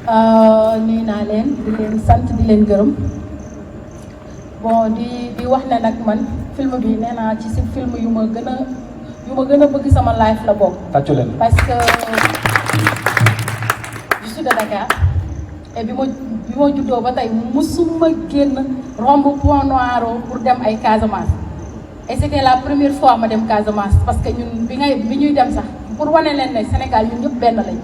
nuyu naa leen di leen sant di leen gërëm bon di wax ne nag man film bi nee naa ci si film yu ma gën a bëgg sama life la bokk. tàccu leen parce que je suis de Dakar et bi ma juddoo ba tey musuma génn romb Point Noir pour dem ay Casamance et c'était la première fois ma dem Casamance parce que ñun bi ñuy dem sax pour wane leen ne Sénégal ñun ñëpp benn lañ.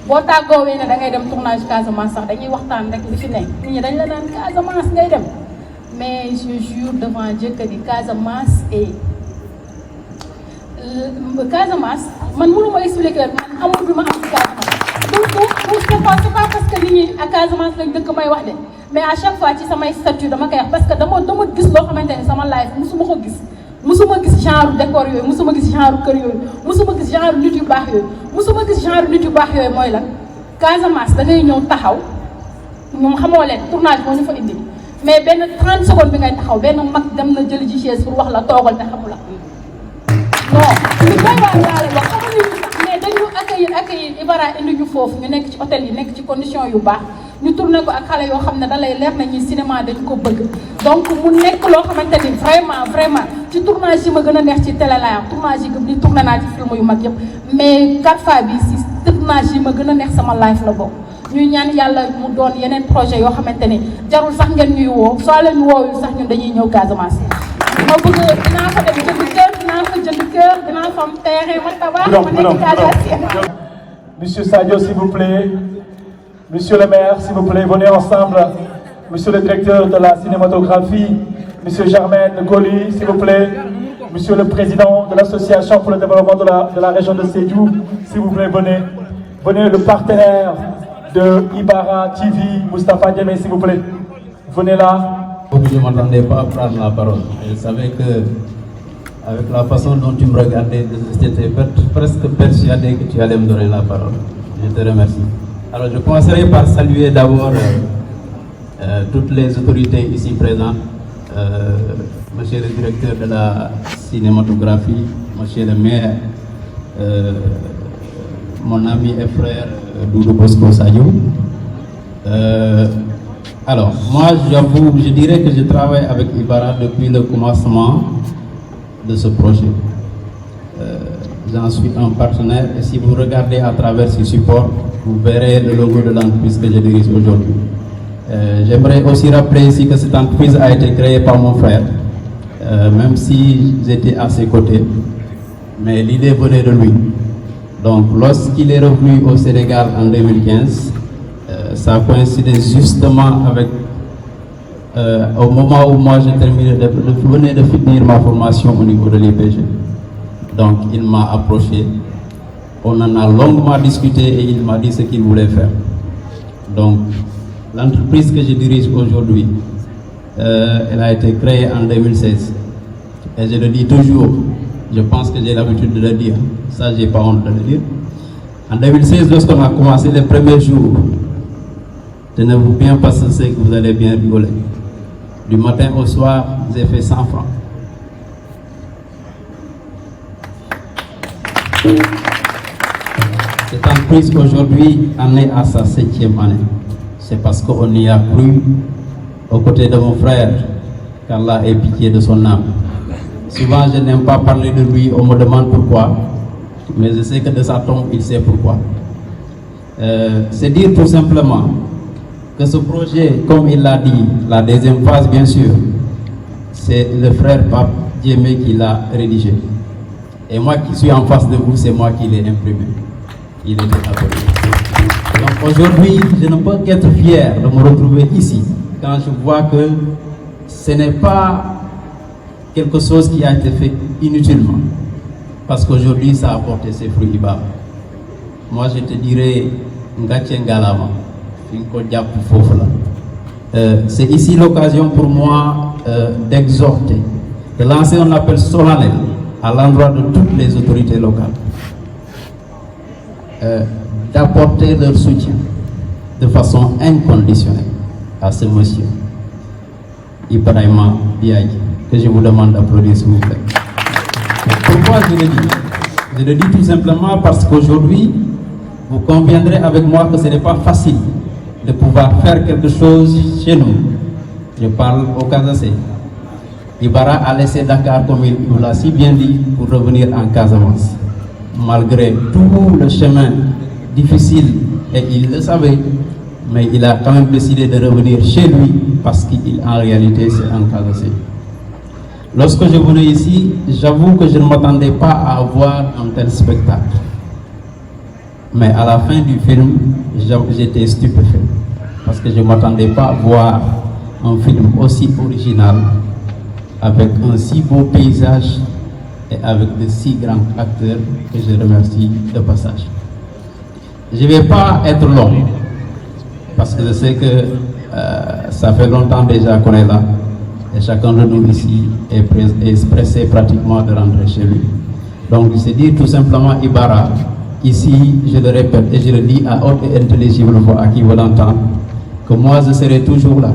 boo tàggoowee ne da ngay dem tournage Casamance sax dañuy waxtaan rek li fi nekk nit ñi dañ la naan Casamance ngay dem mais je jure devant Dieu que ni Casamance et Casamance man mënu ma expliquer man amul bi ma am ci Casamance donc c'est pas parce que nit ñi ak Casamance lañ dëkk may wax de mais à chaque fois ci samay statut dama koy wax parce que dama gis loo xamante ne sama life musuma gis genre décor yooyu musuma gis genre kër yooyu musuma gis genre nit yu baax yooyu musuma gis genre nit yu baax yooyu mooy lan Casamance da ngay ñëw taxaw ñoom xamoo leen tournage moo ñu fa indi mais benn 30 secondes bi ngay taxaw benn mag dem na jëli ji chaise pour wax la toogal te xamu la non li koy waar laa lay wax xamuñu mais dañu accueillir Ibara indi ñu foofu ñu nekk ci hôtel yi nekk ci condition yu baax ñu tourné ko ak xale yoo xam ne da lay leer na ñuy cinéma dañ ko bëgg donc mu nekk loo xamante ni vraiment ci tournage yi ma gën a neex ci télé laa tournage yi ni tourné naa ci film yu mag yëpp mais 4x bi si tournage yi ma gën a neex sama life la bokk ñuy ñaan yàlla mu doon yeneen projet yoo xamante ni jarul sax ngeen ñuy woo soo leen woowul sax ñun dañuy ñëw Casamance ma bëgg dinaa fa dem jënd kër dinaa fa am terrain ma tabax ma nekk Casamance. Monsieur Sadio, s'il vous plaît. Monsieur le maire, s'il vous plaît, venez ensemble. Monsieur le directeur de la cinématographie, Monsieur Germaine Colli, s'il vous plaît. Monsieur le président de l'association pour le développement de la région de Sédhiou, s'il vous plaît, venez. Venez le partenaire de Ibara TV, Moustapha Diémé, s'il vous plaît. Venez là. Je ne m'attendais pas à prendre la parole. Je savais que, avec la façon dont tu me regardais, j'étais presque persuadé que tu allais me donner la parole. Je te remercie. Alors je commencerai par saluer d'abord toutes les autorités ici présentes, monsieur le directeur de la cinématographie, monsieur le maire, mon ami et frère Doudou Bosco Sadio. Alors moi j'avoue, je dirais que je travaille avec Ibara depuis le commencement de ce projet. J'en suis un partenaire et si vous regardez à travers ce support, vous verrez le logo de l'entreprise que je dirige aujourd'hui. J'aimerais aussi rappeler ici que cette entreprise a été créée par mon frère, même si j'étais à ses côtés, mais l'idée venait de lui. Donc lorsqu'il est revenu au Sénégal en 2015, ça a coïncidé justement avec au moment où moi je venais de finir ma formation au niveau de l'IPG. Donc il m'a approché, on en a longuement discuté et il m'a dit ce qu'il voulait faire. Donc l'entreprise que je dirige aujourd'hui, elle a été créée en 2016. Et je le dis toujours, je pense que j'ai l'habitude de le dire, ça j'ai pas honte de le dire. En 2016, lorsqu'on a commencé les premiers jours, tenez-vous bien parce que je sais que vous allez bien rigoler. Du matin au soir, j'ai fait 100 francs. Cette entreprise aujourd'hui en est à sa 7e année. C'est parce qu'on y a cru aux côtés de mon frère, qu'Allah ait pitié de son âme. Souvent je n'aime pas parler de lui, on me demande pourquoi, mais je sais que de sa tombe il sait pourquoi. C'est dire tout simplement que ce projet, comme il l'a dit, la deuxième phase bien sûr, c'est le frère Pape Diémé qui l'a rédigé. Et moi qui suis en face de vous, c'est moi qui l'ai imprimé. Il était appelé. Donc aujourd'hui, je ne peux qu'être fier de me retrouver ici quand je vois que ce n'est pas quelque chose qui a été fait inutilement. Parce qu'aujourd'hui, ça a porté ses fruits Ibara. Moi, je te dirais, c'est ici l'occasion pour moi d'exhorter, de lancer un appel solennel à l'endroit de toutes les autorités locales, d'apporter leur soutien de façon inconditionnelle à ce monsieur, Ibrahima Biaye, que je vous demande d'applaudir s'il vous plaît. Pourquoi je le dis? Je le dis tout simplement parce qu'aujourd'hui, vous conviendrez avec moi que ce n'est pas facile de pouvoir faire quelque chose chez nous. Je parle au Casamançais. Ibara a laissé Dakar, comme il nous l'a si bien dit, pour revenir en Casamance. Malgré tout le chemin difficile, et il le savait, mais il a quand même décidé de revenir chez lui parce qu'en réalité c'est un Casamançais. Lorsque je venais ici, j'avoue que je ne m'attendais pas à voir un tel spectacle. Mais à la fin du film, j'étais stupéfait parce que je ne m'attendais pas à voir un film aussi original, avec un si beau paysage et avec de si grands acteurs que je remercie de passage. Je ne vais pas être long parce que je sais que ça fait longtemps déjà qu'on est là et chacun de nous ici est pressé pratiquement de rentrer chez lui. Donc je dis tout simplement Ibara, ici je le répète et je le dis à haute et intelligible voix à qui veut l'entendre, que moi je serai toujours là.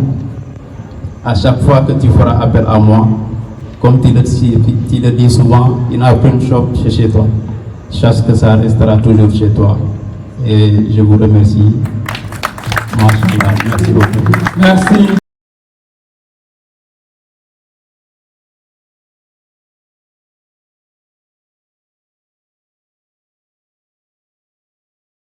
À chaque fois que tu feras appel à moi, comme tu le dis souvent, il n'y a aucune shop chez toi. Sache que ça restera toujours chez toi. Et je vous remercie. Merci beaucoup. Merci.